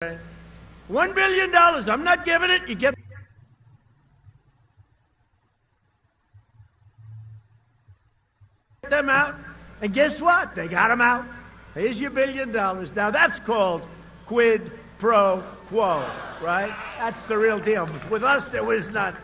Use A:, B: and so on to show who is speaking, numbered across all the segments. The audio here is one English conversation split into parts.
A: $1 billion. I'm not giving it. You get them out. And guess what? They got them out. Here's your $1 billion. Now that's called quid pro quo, right? That's the real deal. With us, there was none.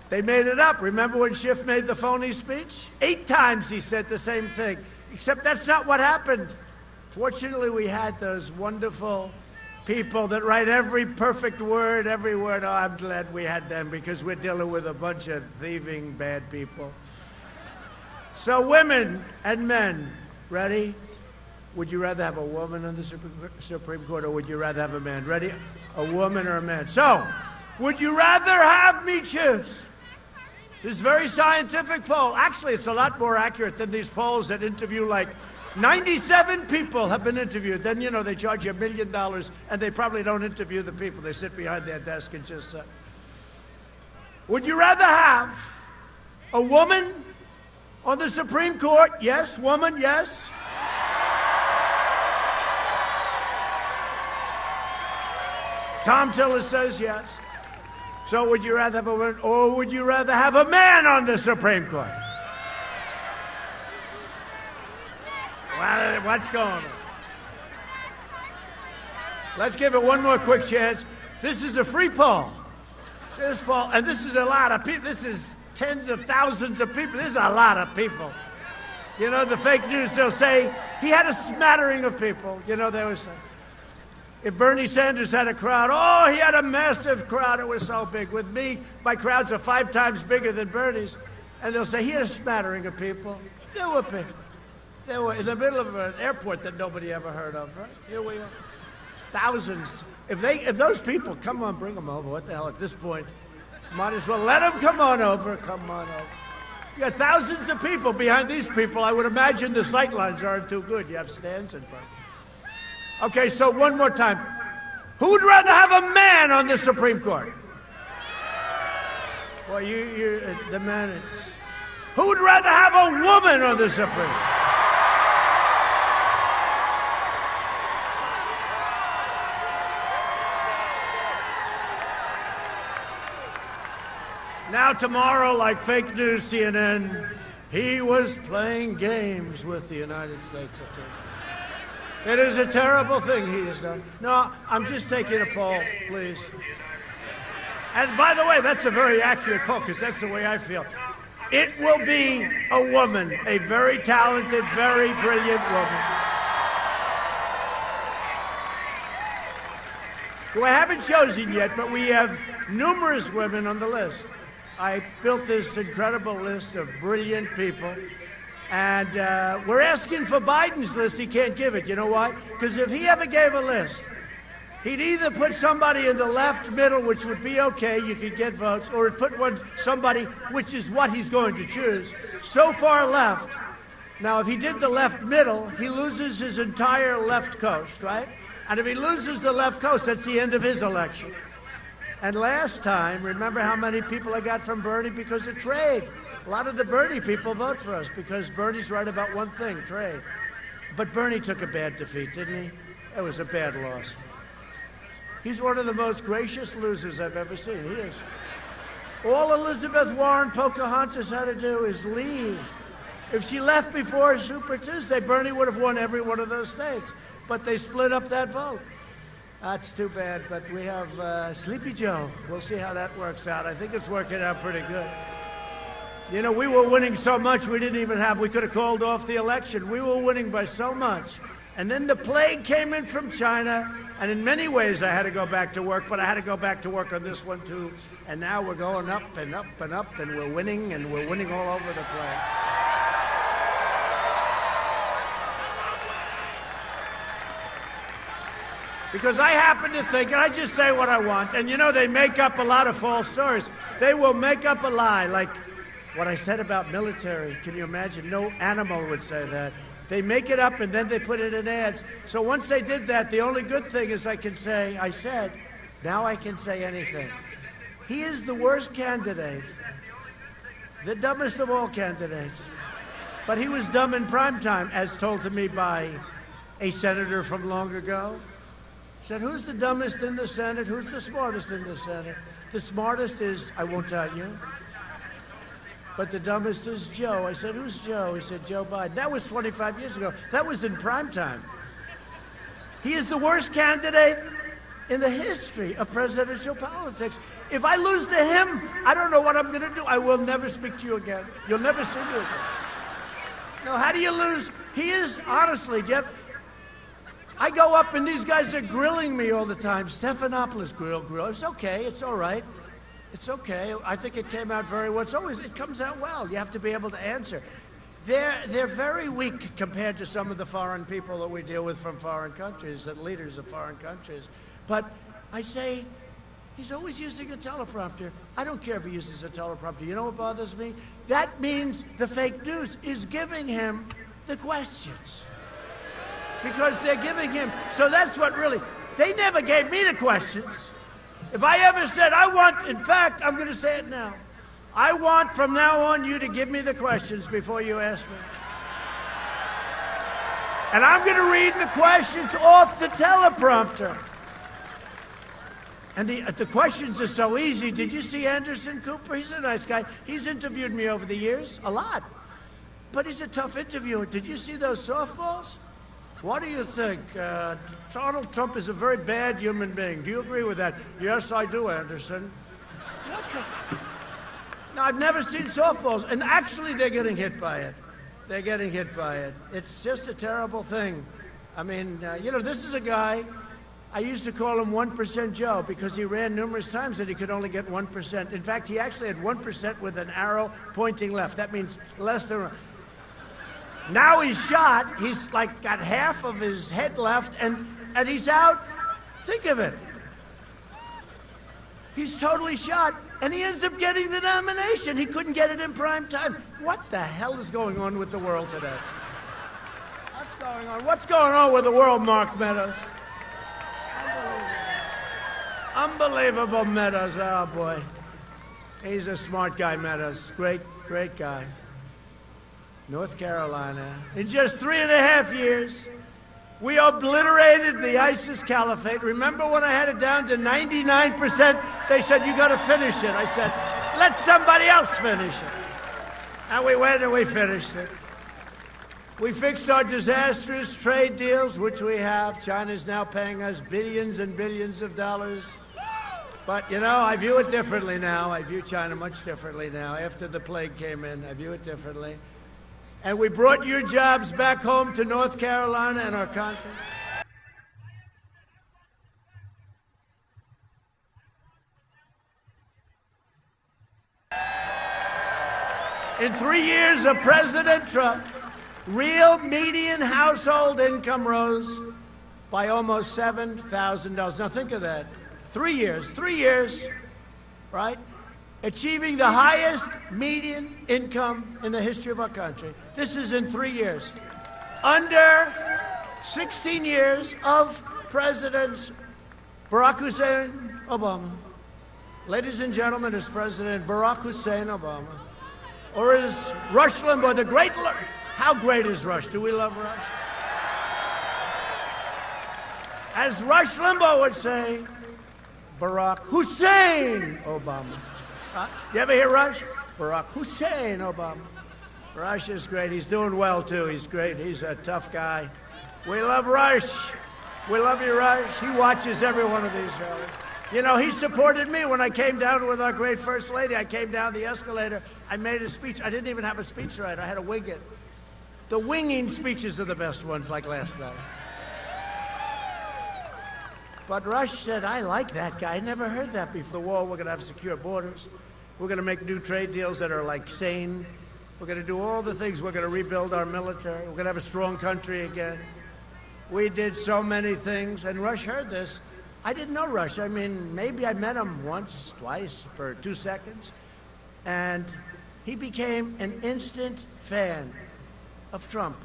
A: They made it up. Remember when Schiff made the phony speech? 8 times he said the same thing. Except that's not what happened. Fortunately, we had those wonderful people that write every perfect word, every word. Oh, I'm glad we had them because we're dealing with a bunch of thieving bad people. So women and men, ready? Would you rather have a woman on the Supreme Court or would you rather have a man? Ready? A woman or a man? So, would you rather have me choose? This very scientific poll. Actually, it's a lot more accurate than these polls that interview like 97 people have been interviewed. Then, you know, they charge you $1 million and they probably don't interview the people. They sit behind their desk and just say. Would you rather have a woman on the Supreme Court? Yes, woman, yes. Tom Tiller says yes. So would you rather have a woman or would you rather have a man on the Supreme Court? What's going on? Let's give it one more quick chance. This is a free poll. This poll, and this is a lot of people. This is tens of thousands of people. This is a lot of people. You know, the fake news, they'll say, he had a smattering of people. You know, they always say, if Bernie Sanders had a crowd, oh, he had a massive crowd. It was so big. With me, my crowds are 5 times bigger than Bernie's. And they'll say, he had a smattering of people. There were people. They were in the middle of an airport that nobody ever heard of, right? Here we are. Thousands. If those people, come on, bring them over. What the hell, at this point, might as well let them come on over. Come on over. You got thousands of people behind these people. I would imagine the sight lines aren't too good. You have stands in front. Okay, so one more time. Who would rather have a man on the Supreme Court? Well, the man is. Who would rather have a woman on the Supreme Court? Now tomorrow, like fake news CNN, he was playing games with the United States. It is a terrible thing he has done. No, I'm just taking a poll, please. And by the way, that's a very accurate poll, because that's the way I feel. It will be a woman, a very talented, very brilliant woman. Who I haven't chosen yet, but we have numerous women on the list. I built this incredible list of brilliant people. And we're asking for Biden's list. He can't give it. You know why? Because if he ever gave a list, he'd either put somebody in the left middle, which would be okay, you could get votes, or he'd put somebody, which is what he's going to choose, so far left. Now, if he did the left middle, he loses his entire left coast, right? And if he loses the left coast, that's the end of his election. And last time, remember how many people I got from Bernie because of trade? A lot of the Bernie people vote for us because Bernie's right about one thing, trade. But Bernie took a bad defeat, didn't he? It was a bad loss. He's one of the most gracious losers I've ever seen. He is. All Elizabeth Warren Pocahontas had to do is leave. If she left before Super Tuesday, Bernie would have won every one of those states. But they split up that vote. That's too bad, but we have Sleepy Joe. We'll see how that works out. I think it's working out pretty good. You know, we were winning so much we could have called off the election. We were winning by so much. And then the plague came in from China, and in many ways I had to go back to work, but I had to go back to work on this one too. And now we're going up and up and up, and we're winning all over the place. Because I happen to think, and I just say what I want, and you know, they make up a lot of false stories. They will make up a lie, like what I said about military. Can you imagine? No animal would say that. They make it up and then they put it in ads. So once they did that, the only good thing is I said, now I can say anything. He is the worst candidate, the dumbest of all candidates. But he was dumb in prime time, as told to me by a senator from long ago. Said, who's the dumbest in the Senate? Who's the smartest in the Senate? The smartest is, I won't tell you, but the dumbest is Joe. I said, who's Joe? He said, Joe Biden. That was 25 years ago. That was in prime time. He is the worst candidate in the history of presidential politics. If I lose to him, I don't know what I'm going to do. I will never speak to you again. You'll never see me again. No, how do you lose? He is, honestly, Jeff, I go up and these guys are grilling me all the time. Stephanopoulos grill. It's okay. It's all right. It's okay. I think it came out very well. It comes out well. You have to be able to answer. They're very weak compared to some of the foreign people that we deal with from foreign countries, and leaders of foreign countries. But I say, he's always using a teleprompter. I don't care if he uses a teleprompter. You know what bothers me? That means the fake news is giving him the questions. Because they're giving him, so that's what really, they never gave me the questions. If I ever said, I want, in fact, I'm going to say it now. I want from now on you to give me the questions before you ask me. And I'm going to read the questions off the teleprompter. And the questions are so easy. Did you see Anderson Cooper? He's a nice guy. He's interviewed me over the years, a lot. But he's a tough interviewer. Did you see those softballs? What do you think? Donald Trump is a very bad human being. Do you agree with that? Yes, I do, Anderson. Okay. No, I've never seen softballs. And actually, they're getting hit by it. They're getting hit by it. It's just a terrible thing. I mean, this is a guy, I used to call him 1% Joe because he ran numerous times and he could only get 1%. In fact, he actually had 1% with an arrow pointing left. That means less than... Now he's shot. He's like got half of his head left, and he's out. Think of it. He's totally shot, and he ends up getting the nomination. He couldn't get it in prime time. What the hell is going on with the world today? What's going on? What's going on with the world, Mark Meadows? Unbelievable, Meadows. Oh, boy. He's a smart guy, Meadows. Great, great guy. North Carolina. In just 3.5 years, we obliterated the ISIS caliphate. Remember when I had it down to 99%? They said, you got to finish it. I said, let somebody else finish it. And we went and we finished it. We fixed our disastrous trade deals, which we have. China's now paying us billions and billions of dollars. But, I view it differently now. I view China much differently now. After the plague came in, I view it differently. And we brought your jobs back home to North Carolina and our country. In 3 years of President Trump, real median household income rose by almost $7,000. Now think of that. 3 years, right? Achieving the highest median income in the history of our country. This is in 3 years. Under 16 years of Presidents Barack Hussein Obama. Ladies and gentlemen, is President Barack Hussein Obama. Or is Rush Limbaugh, the great... How great is Rush? Do we love Rush? As Rush Limbaugh would say, Barack Hussein Obama. You ever hear Rush? Barack Hussein Obama. Rush is great. He's doing well, too. He's great. He's a tough guy. We love Rush. We love you, Rush. He watches every one of these shows. He supported me when I came down with our great First Lady. I came down the escalator. I made a speech. I didn't even have a speech right. I had to wing it. The winging speeches are the best ones, like last night. But Rush said, I like that guy. I never heard that before. The wall, we're going to have secure borders. We're going to make new trade deals that are like sane. We're going to do all the things. We're going to rebuild our military. We're going to have a strong country again. We did so many things, and Rush heard this. I didn't know Rush. I mean, maybe I met him once, twice, for 2 seconds. And he became an instant fan of Trump.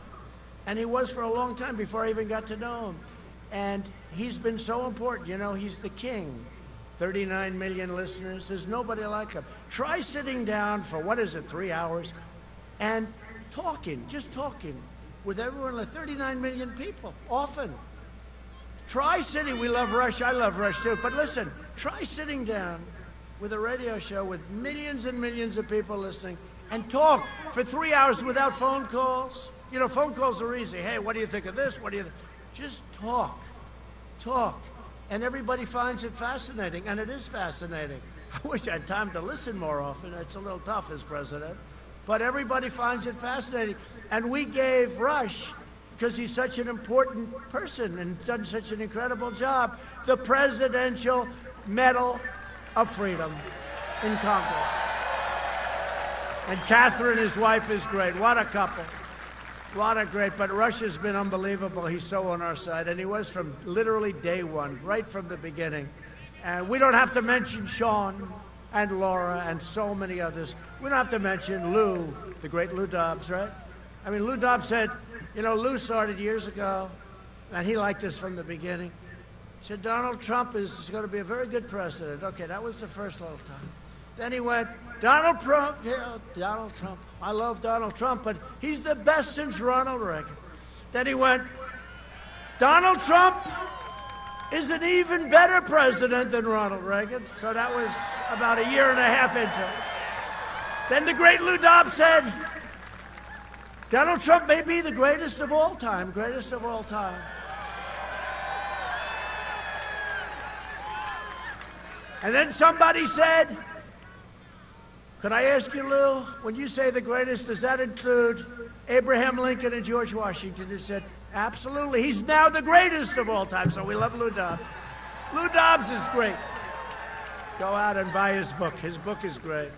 A: And he was for a long time before I even got to know him. And he's been so important. He's the king. 39 million listeners. There's nobody like him. Try sitting down for, 3 hours, and just talking with everyone, like 39 million people, often. Try sitting, we love Rush, I love Rush too, but listen, try sitting down with a radio show with millions and millions of people listening and talk for 3 hours without phone calls. You know, phone calls are easy. Hey, what do you think of this? What do you think? Just talk. Talk. And everybody finds it fascinating, and it is fascinating. I wish I had time to listen more often. It's a little tough as president. But everybody finds it fascinating. And we gave Rush, because he's such an important person and done such an incredible job, the Presidential Medal of Freedom in Congress. And Catherine, his wife, is great. What a couple. What a great, but Rush has been unbelievable. He's so on our side, and he was from literally day one, right from the beginning. And we don't have to mention Sean and Laura and so many others. We don't have to mention Lou, the great Lou Dobbs, right? I mean, Lou Dobbs said, you know, Lou started years ago, and he liked us from the beginning. He said, Donald Trump is going to be a very good president. Okay, that was the first little time. Then he went, Donald Trump, yeah, Donald Trump. I love Donald Trump, but he's the best since Ronald Reagan. Then he went, Donald Trump is an even better president than Ronald Reagan. So that was about a year and a half into it. Then the great Lou Dobbs said, Donald Trump may be the greatest of all time, greatest of all time. And then somebody said, could I ask you, Lou, when you say the greatest, does that include Abraham Lincoln and George Washington? He said, absolutely. He's now the greatest of all time, so we love Lou Dobbs. Lou Dobbs is great. Go out and buy his book. His book is great.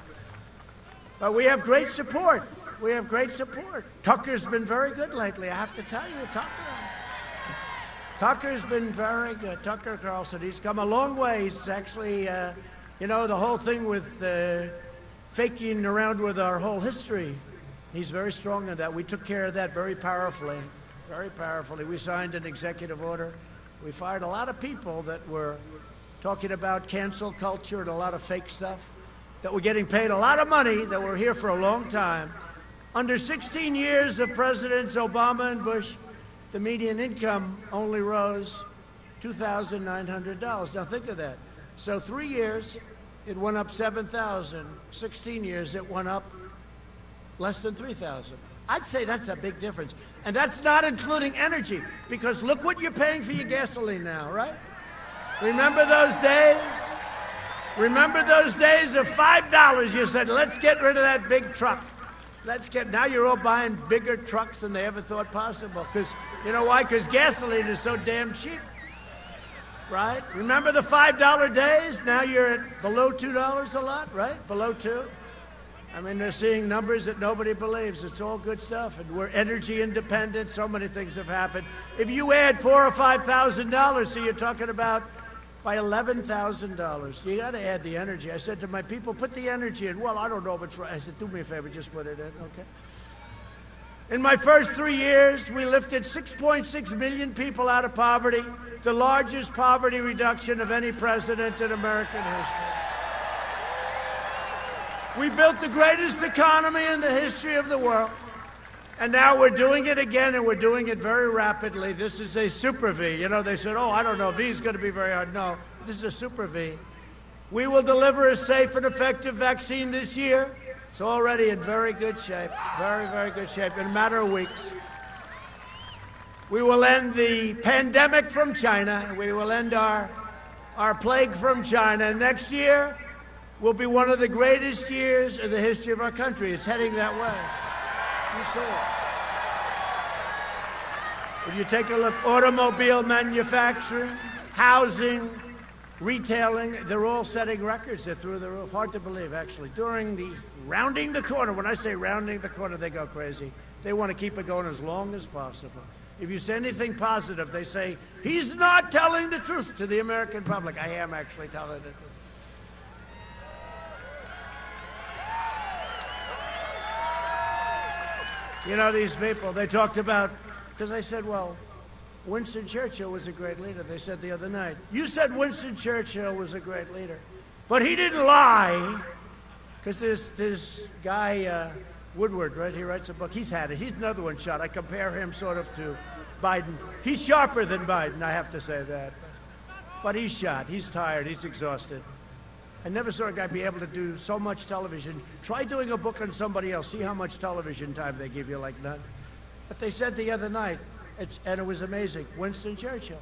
A: But we have great support. We have great support. Tucker's been very good lately, I have to tell you, Tucker's been very good. Tucker Carlson, he's come a long way. He's actually, you know, the whole thing with faking around with our whole history. He's very strong in that. We took care of that very powerfully, very powerfully. We signed an executive order. We fired a lot of people that were talking about cancel culture and a lot of fake stuff, that were getting paid a lot of money, that were here for a long time. Under 16 years of Presidents Obama and Bush, the median income only rose $2,900. Now think of that. So 3 years, it went up 7,000. 16 years, it went up less than 3,000. I'd say that's a big difference. And that's not including energy, because look what you're paying for your gasoline now, right? Remember those days? Remember those days of $5? You said, let's get rid of that big truck. Now you're all buying bigger trucks than they ever thought possible. Because, you know why? Because gasoline is so damn cheap. Right? Remember the $5 days? Now you're at below $2 a lot, right? Below $2. I mean, they're seeing numbers that nobody believes. It's all good stuff. And we're energy independent. So many things have happened. If you add $4,000 or $5,000, so you're talking about by $11,000. You got to add the energy. I said to my people, put the energy in. Well, I don't know if it's right. I said, do me a favor, just put it in, okay? In my first 3 years, we lifted 6.6 million people out of poverty, the largest poverty reduction of any president in American history. We built the greatest economy in the history of the world. And now we're doing it again, and we're doing it very rapidly. This is a super V. You know, they said, oh, I don't know, V is going to be very hard. No, this is a super V. We will deliver a safe and effective vaccine this year. It's already in very good shape, very, very good shape, in a matter of weeks. We will end the pandemic from China. We will end our plague from China. And next year will be one of the greatest years in the history of our country. It's heading that way. You see it. If you take a look, automobile manufacturing, housing, retailing, they're all setting records. They're through the roof. Hard to believe, actually. During the rounding the corner, when I say rounding the corner, they go crazy. They want to keep it going as long as possible. If you say anything positive, they say, he's not telling the truth to the American public. I am actually telling the truth. You know, these people, they talked about, because I said, well, Winston Churchill was a great leader. They said the other night, you said Winston Churchill was a great leader, but he didn't lie, because this guy, Woodward, right, he writes a book. He's had it. He's another one shot. I compare him sort of to Biden. He's sharper than Biden, I have to say that. But he's shot. He's tired. He's exhausted. I never saw a guy be able to do so much television. Try doing a book on somebody else. See how much television time they give you, like none. But they said the other night, and it was amazing, Winston Churchill.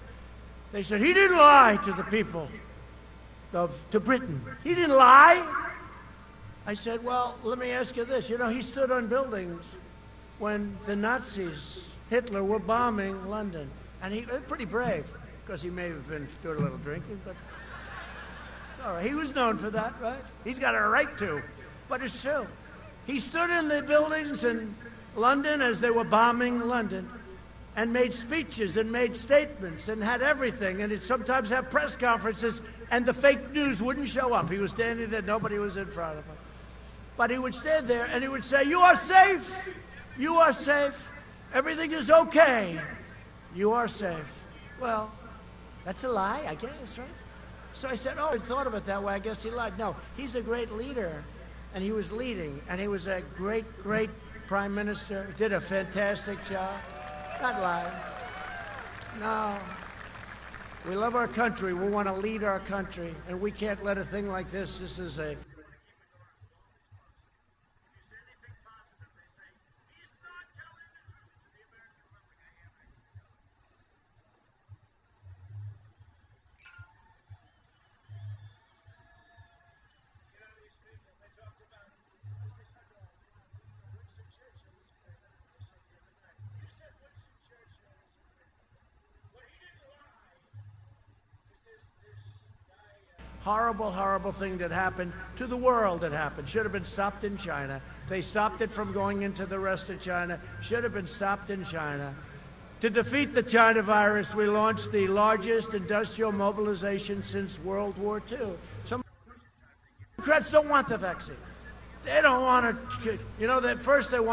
A: They said, he didn't lie to the people to Britain. He didn't lie. I said, well, let me ask you this. You know, he stood on buildings when the Nazis, Hitler, were bombing London. And he was pretty brave, because he may have been doing a little drinking, but all right. He was known for that, right? He's got a right to, but it's true. He stood in the buildings in London as they were bombing London and made speeches and made statements and had everything, and he'd sometimes have press conferences, and the fake news wouldn't show up. He was standing there, nobody was in front of him. But he would stand there and he would say, you are safe, you are safe, everything is okay, you are safe. Well, that's a lie, I guess, right? So I said, oh, I thought of it that way. I guess he lied. No, he's a great leader, and he was leading, and he was a great, great prime minister. Did a fantastic job. Not lying. No. We love our country. We want to lead our country, and we can't let a thing like this. This is a horrible, horrible thing that happened to the world that happened. Should have been stopped in China. They stopped it from going into the rest of China. Should have been stopped in China. To defeat the China virus, we launched the largest industrial mobilization since World War II. Some Democrats don't want the vaccine. They don't want to, you know, first they want